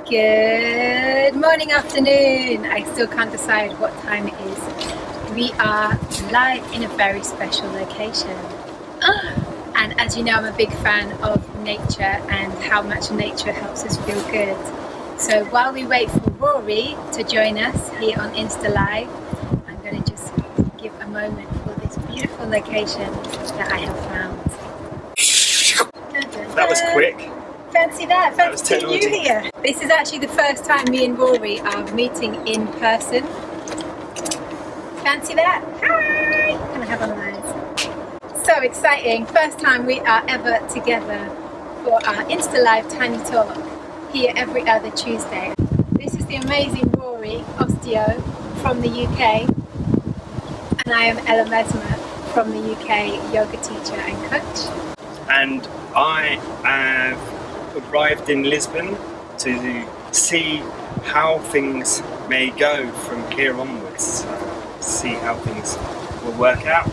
Good morning, afternoon. I still can't decide what time it is. We are live in a very special location. And as you know, I'm a big fan of nature and how much nature helps us feel good. So while we wait for Rory to join us here on Insta Live, I'm going to just give a moment for this beautiful location that I have found. That was quick. Fancy that. Fancy That was you here. This is actually the first time me and Rory are meeting in person. Fancy that. Hi! Can I have one of those? So exciting. First time we are ever together for our Insta Live Tiny Talk here every other Tuesday. This is the amazing Rory Osteo from the UK, and I am Ella Mesmer from the UK, yoga teacher and coach. And I have arrived in Lisbon to see how things may go from here onwards, see how things will work out.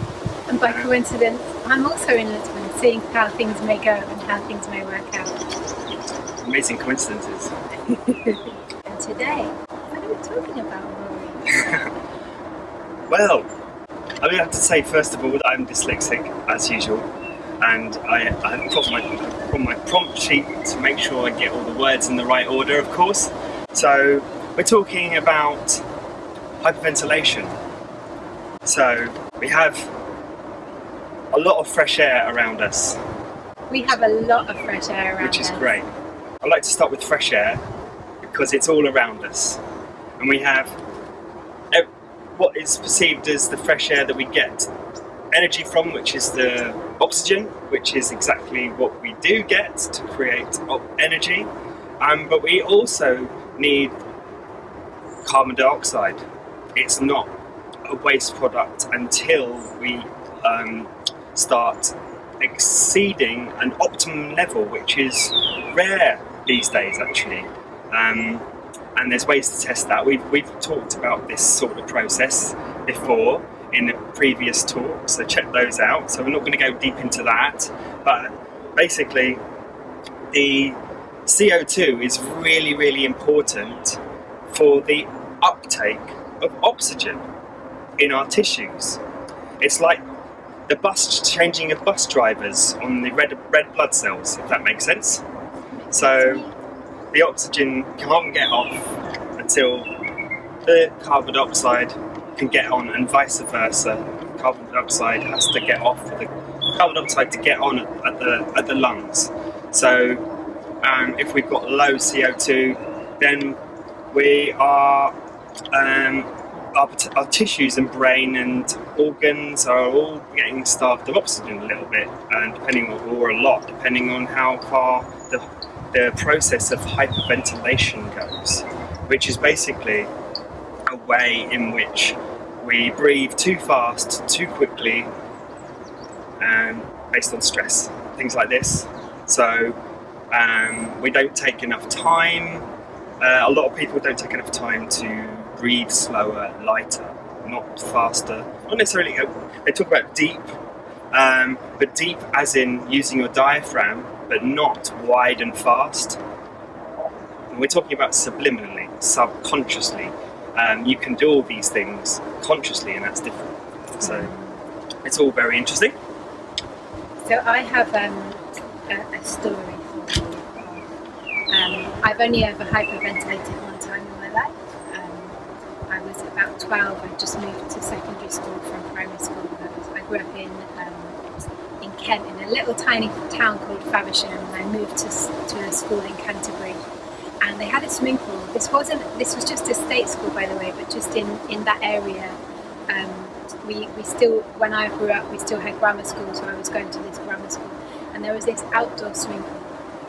And by coincidence, I'm also in Lisbon, seeing how things may go and how things may work out. Amazing coincidences. And today, what are we talking about, Rory? Well, I have to say first of all that I'm dyslexic as usual, and I put my prompt sheet to make sure I get all the words in the right order, of course. So we're talking about hyperventilation. So we have a lot of fresh air around us. We have a lot of fresh air around us. Which is great. I'd like to start with fresh air because it's all around us. And we have what is perceived as the fresh air that we get energy from, which is the oxygen, which is exactly what we do get to create energy. But we also need carbon dioxide. It's not a waste product until we start exceeding an optimum level, which is rare these days actually. And there's ways to test that. We've talked about this sort of process before in the previous talk, so check those out. So we're not going to go deep into that, but basically the CO2 is really, really important for the uptake of oxygen in our tissues. It's like the changing of bus drivers on the red blood cells, if that makes sense. So the oxygen can't get off until the carbon dioxide can get on, and vice versa. Carbon dioxide has to get off for the carbon dioxide to get on at the lungs. So if we've got low CO2, then we are our tissues and brain and organs are all getting starved of oxygen a little bit, and depending on how far the process of hyperventilation goes, which is basically a way in which we breathe too fast, too quickly, based on stress, things like this. So we don't take enough time. A lot of people don't take enough time to breathe slower, lighter, not faster. Not necessarily, they talk about deep, but deep as in using your diaphragm, but not wide and fast. And we're talking about subliminally, subconsciously. You can do all these things consciously, and that's different. So it's all very interesting. So I have a story for you. I've only ever hyperventilated one time in my life. I was about 12. I just moved to secondary school from primary school. I grew up in Kent, in a little tiny town called Faversham, and I moved to a school in Canterbury. And they had a swimming pool. This was just a state school, by the way, but just in that area. We still, when I grew up, we still had grammar school, so I was going to this grammar school. And there was this outdoor swimming pool,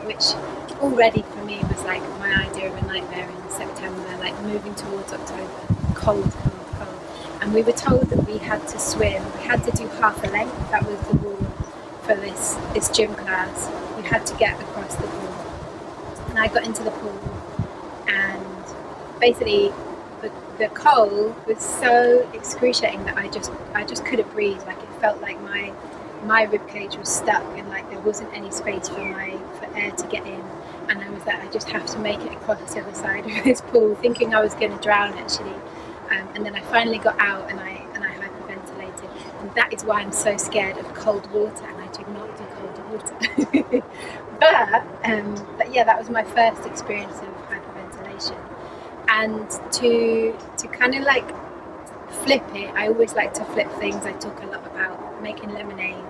which already for me was like my idea of a nightmare in September, like moving towards October, cold. And we were told that we had to swim, we had to do half a length. That was the rule for this gym class. You had to get across the pool. And I got into the pool, and basically the cold was so excruciating that I just couldn't breathe. Like, it felt like my my rib cage was stuck, and like there wasn't any space for air to get in, and I was like, I just have to make it across the other side of this pool, thinking I was going to drown actually. And then I finally got out, and I hyperventilated, and that is why I'm so scared of cold water, and I do not do cold water. but yeah, that was my first experience of hyperventilation. And to kind of like flip it, I always like to flip things. I talk a lot about making lemonade.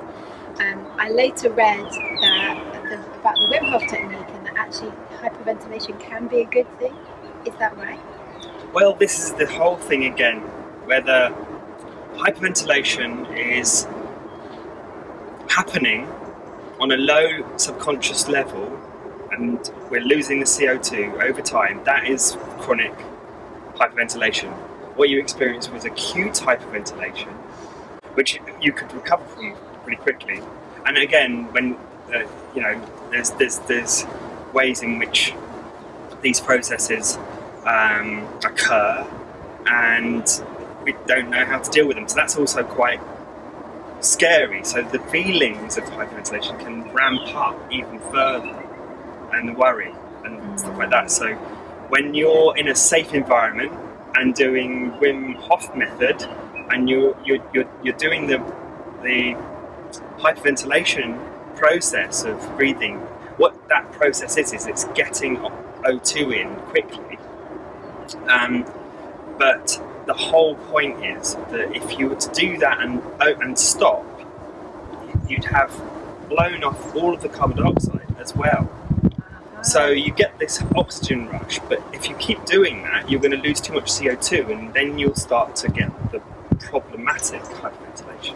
I later read about the Wim Hof technique, and that actually hyperventilation can be a good thing. Is that right? Well, this is the whole thing again, whether hyperventilation is happening on a low subconscious level and we're losing the CO2 over time. That is chronic hyperventilation. What you experience was acute hyperventilation, which you could recover from pretty quickly. And again, when there's ways in which these processes occur, and we don't know how to deal with them. So that's also quite scary. So the feelings of hyperventilation can ramp up even further, and the worry and stuff like that. So when you're in a safe environment and doing Wim Hof method, and you're doing the hyperventilation process of breathing, what that process is it's getting O2 in quickly. But the whole point is that if you were to do that and stop, you'd have blown off all of the carbon dioxide as well. So you get this oxygen rush, but if you keep doing that, you're going to lose too much CO2, and then you'll start to get the problematic hyperventilation.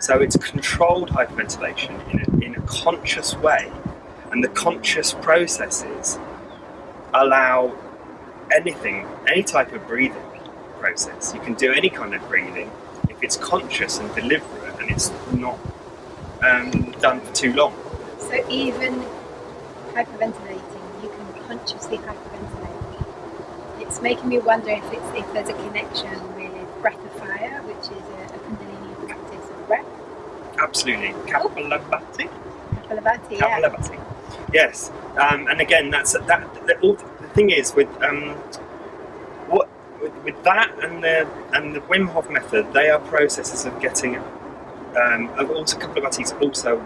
So it's controlled hyperventilation in a conscious way, and the conscious processes allow any type of breathing process. You can do any kind of breathing if it's conscious and deliberate, and it's not done for too long. So even hyperventilating, you can consciously hyperventilate. It's making me wonder if there's a connection with breath of fire, which is a Kundalini practice of breath. Absolutely. Kapalabhati. Kapalabhati, yeah. Kapalabhati. Yes. And again, the thing is with that and the Wim Hof method, they are processes of getting also Kapalabhati is also a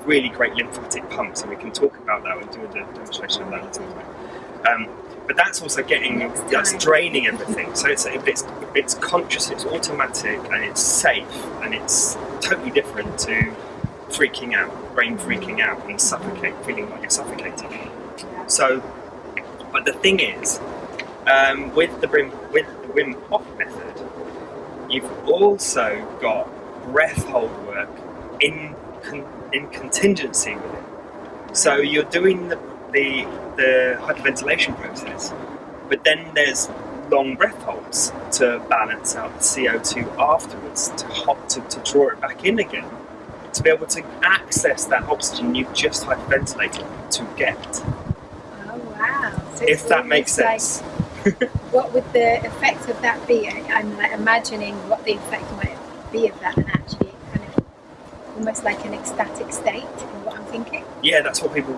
really great lymphatic pump, so we can talk about that and do a demonstration of that at some point. But that's also that's draining everything. So it's conscious, it's automatic, and it's safe, and it's totally different to freaking out, brain freaking out, and feeling like you're suffocating. So, but the thing is, with the Wim Hof method, you've also got breath hold work in contingency with it. So you're doing the hyperventilation process, but then there's long breath holds to balance out the CO2 afterwards, to draw it back in again, to be able to access that oxygen you've just hyperventilated to get. Oh wow! So if that makes sense. What would the effect of that be? I'm like imagining what the effect might be of that, and actually kind of almost like an ecstatic state in what I'm thinking. Yeah, that's what people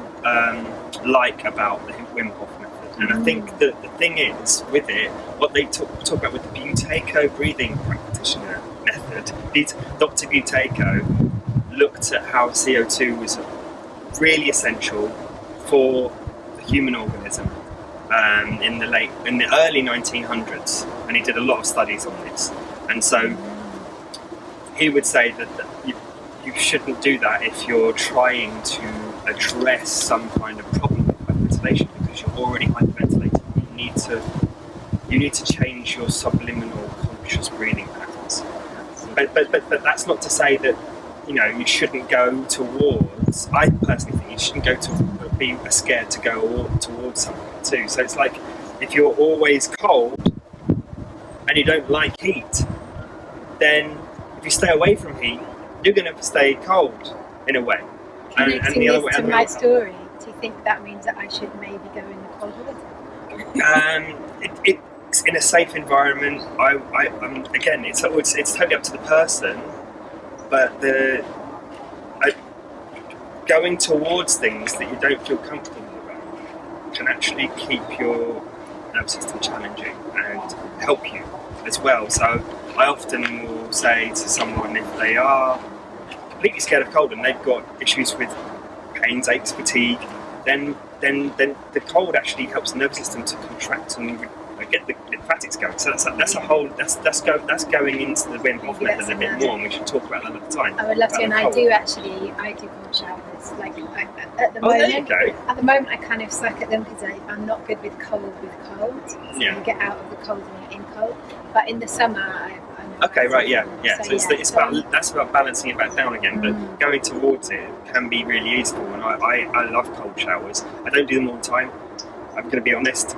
like about the Wim Hof method. And I think that the thing is, with it, what they talk about with the Buteyko breathing practitioner method, Dr. Buteyko looked at how CO2 was really essential for the human organism in the early 1900s, and he did a lot of studies on this. And so he would say that you shouldn't do that if you're trying to address some kind of problem with hyperventilation, because you're already hyperventilating. You need to change your subliminal conscious breathing patterns. But that's not to say that you shouldn't go towards. I personally think you shouldn't go to be scared to go towards something too. So it's like if you're always cold and you don't like heat, then if you stay away from heat, you're going to stay cold in a way. Connecting this to my story, do you think that means that I should maybe go in the cold water? It's in a safe environment. Again, it's totally up to the person, but going towards things that you don't feel comfortable around can actually keep your nervous system challenging and help you as well. So I often will say to someone, if they are completely scared of cold and they've got issues with pains, aches, fatigue, then the cold actually helps the nervous system to contract and get the lymphatics going. So that's going into the Wim Hof method a bit more, and we should talk about that another time. I would love to, and I do cold showers. Like at the moment, there you go. At the moment, I kind of suck at them because I'm not good with cold. So Yeah. you get out of the cold when you're in cold. But in the summer, I'm Okay, right, yeah. So it's so about balancing it back down again, but going towards it can be really useful. And I love cold showers. I don't do them all the time. I'm going to be honest,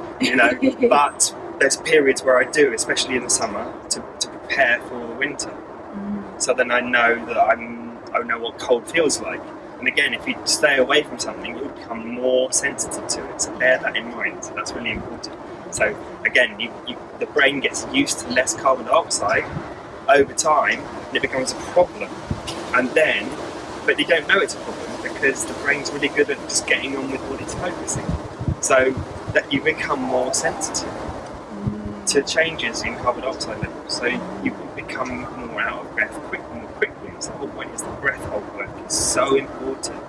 but there's periods where I do, especially in the summer, to prepare for winter. So then I know that I know what cold feels like. And again, if you stay away from something, you'll become more sensitive to it. So bear that in mind. So that's really important. So again, the brain gets used to less carbon dioxide over time, and it becomes a problem. But you don't know it's a problem because the brain's really good at just getting on with what it's focusing. So that you become more sensitive to changes in carbon dioxide levels. So you become more out of breath more quickly. So the whole point is the breath hold work is so important.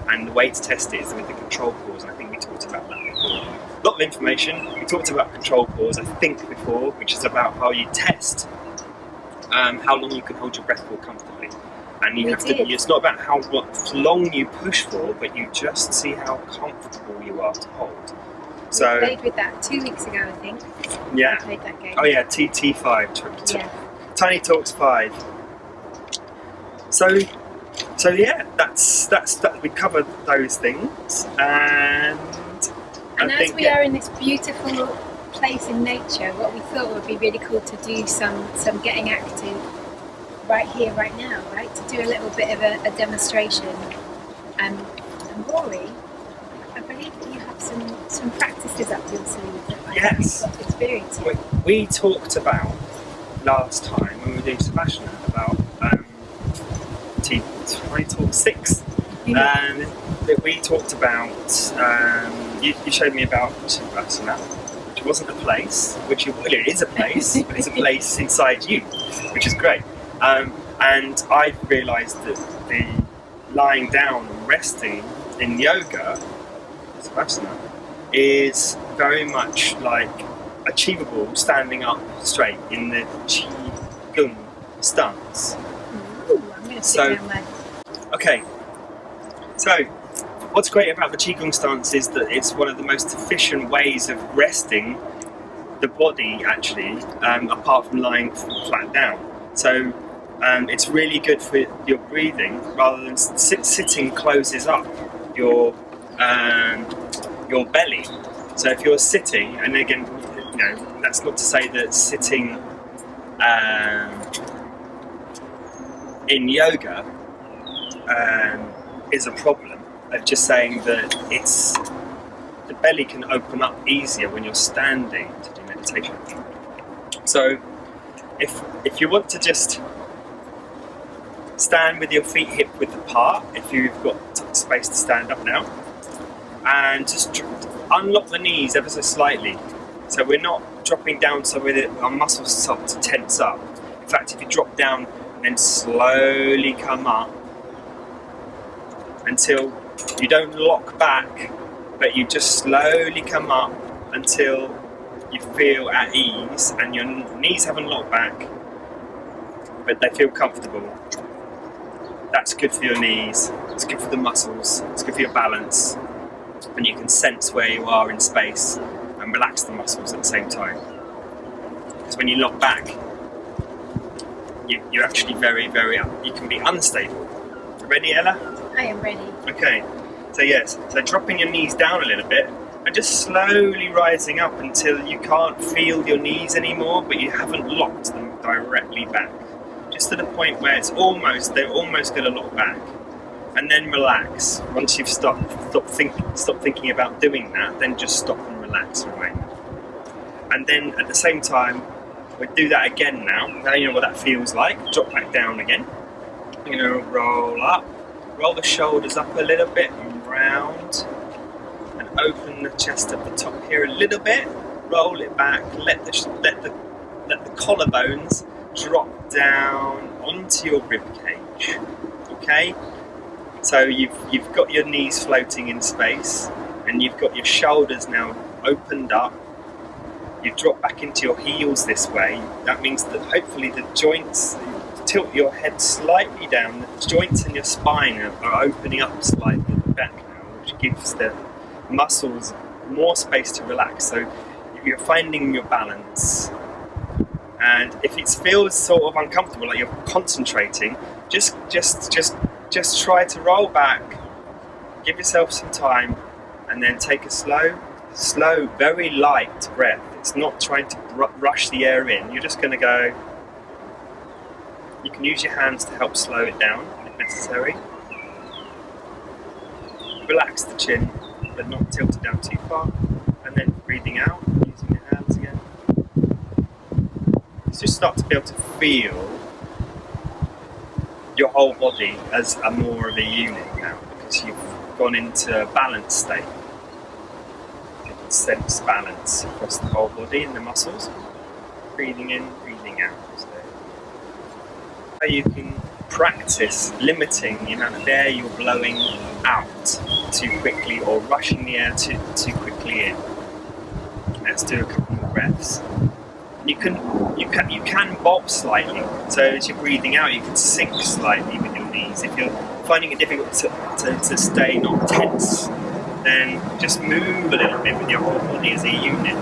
And the way to test it is with the control pause, and I think we talked about that before. A lot of information. We talked about control pause, I think, before, which is about how you test how long you can hold your breath for comfortably. And it's not about how long you push for, but you just see how comfortable you are to hold. So we played with that 2 weeks ago, I think. Yeah. I played that game. Oh yeah, TT5. Yeah. Tiny Talks 5. So yeah, that's we covered those things, and as we are in this beautiful place in nature, what we thought would be really cool to do some getting active right here, right now, right? To do a little bit of a demonstration. And Rory, I believe that you have some practices up your sleeve that I think you've got experience in. We talked about last time when we were doing Sebastian about Tiny Talk 6. That we talked about, you showed me about Sebastian, which wasn't a place, it is a place, but it's a place inside you, which is great. And I've realised that the lying down and resting in yoga, Savasana, is very much like achievable standing up straight in the Qigong stance. Ooh, I'm going to sit down there. Okay, so what's great about the Qigong stance is that it's one of the most efficient ways of resting the body, actually, apart from lying flat down. So it's really good for your breathing, rather than sitting closes up your belly. So if you're sitting, and again, that's not to say that sitting in yoga is a problem. I'm just saying that the belly can open up easier when you're standing to do meditation. So if you want to just stand with your feet hip width apart, if you've got space to stand up now, and just unlock the knees ever so slightly, so we're not dropping down so our muscles start to tense up. In fact, if you drop down and then slowly come up until you don't lock back, but you just slowly come up until you feel at ease and your knees haven't locked back, but they feel comfortable. That's good for your knees, it's good for the muscles, it's good for your balance, and you can sense where you are in space and relax the muscles at the same time. Because when you lock back, you're actually very, very, you can be unstable. Ready, Ella? I am ready. Okay, so dropping your knees down a little bit and just slowly rising up until you can't feel your knees anymore, but you haven't locked them directly back. Just to the point where they're almost going to lock back. And then relax. Once you've stopped thinking about doing that, then just stop and relax for a moment. And then at the same time, we do that again now. Now you know what that feels like. Drop back down again. You're going to roll up Roll the shoulders up a little bit and round, and open the chest at the top here a little bit. Roll it back. Let the collarbones drop down onto your rib cage. Okay. So you've got your knees floating in space, and you've got your shoulders now opened up. You drop back into your heels this way. That means that hopefully the joints, tilt your head slightly down, the joints in your spine are opening up slightly at the back now, which gives the muscles more space to relax. So you're finding your balance. And if it feels sort of uncomfortable, like you're concentrating, just try to roll back, give yourself some time, and then take a slow, very light breath. It's not trying to rush the air in. You're just going to go. You can use your hands to help slow it down if necessary. Relax the chin, but not tilt it down too far. And then breathing out, using your hands again. Just start to be able to feel your whole body as a more of a unit now, because you've gone into a balanced state. You can sense balance across the whole body and the muscles. Breathing in, breathing out. So you can practice limiting the amount of air you're blowing out too quickly or rushing the air too quickly in. Let's do a couple more breaths. You can bob slightly, so as you're breathing out you can sink slightly with your knees. If you're finding it difficult to stay not tense, then just move a little bit with your whole body as a unit.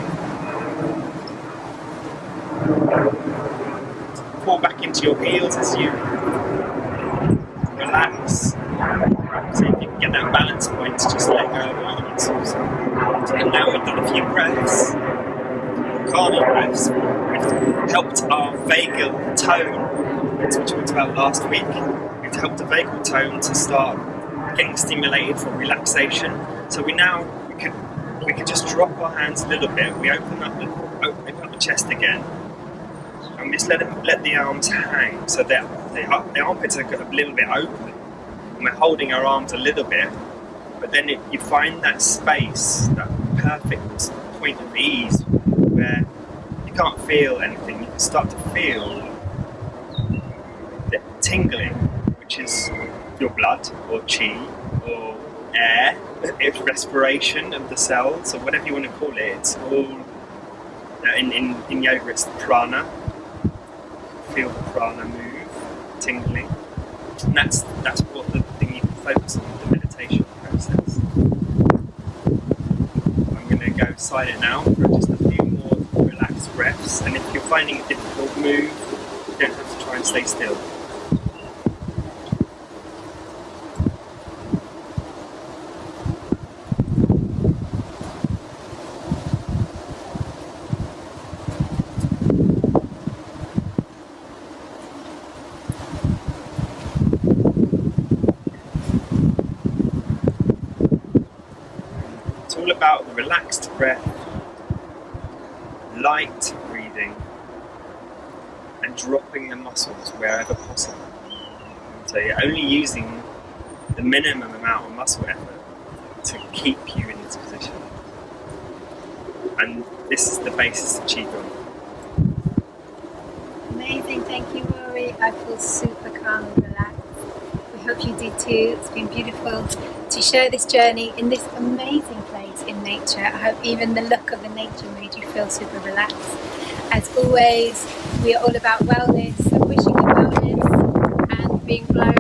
Fall back into your heels as you relax. See if you can get that balance point to just let go of all the muscles. And now we've done a few breaths. Calming breaths. We've helped our vagal tone, which we talked about last week. We've helped the vagal tone to start getting stimulated for relaxation. So we can just drop our hands a little bit. We open up the chest again, and just let the arms hang, so that the armpits are a little bit open, and we're holding our arms a little bit. But then you find that space, that perfect point of ease, where you can't feel anything. You can start to feel the tingling, which is your blood or chi or air, it's respiration of the cells, or whatever you want to call it. It's all in yoga. It's the prana. Feel the prana move, tingling, and that's what the thing you can focus on, the meditation process. I'm going to go silent now for just a few more relaxed breaths, and if you're finding it difficult, move. You don't have to try and stay still. It's all about the relaxed breath, light breathing, and dropping the muscles wherever possible. So you're only using the minimum amount of muscle effort to keep you in this position. And this is the basis of Qigong. Amazing, thank you, Rory. I feel super calm and relaxed. We hope you do too. It's been beautiful to share this journey in this amazing place in nature. I hope even the look of the nature made you feel super relaxed. As always, we are all about wellness, so wishing you wellness and being blown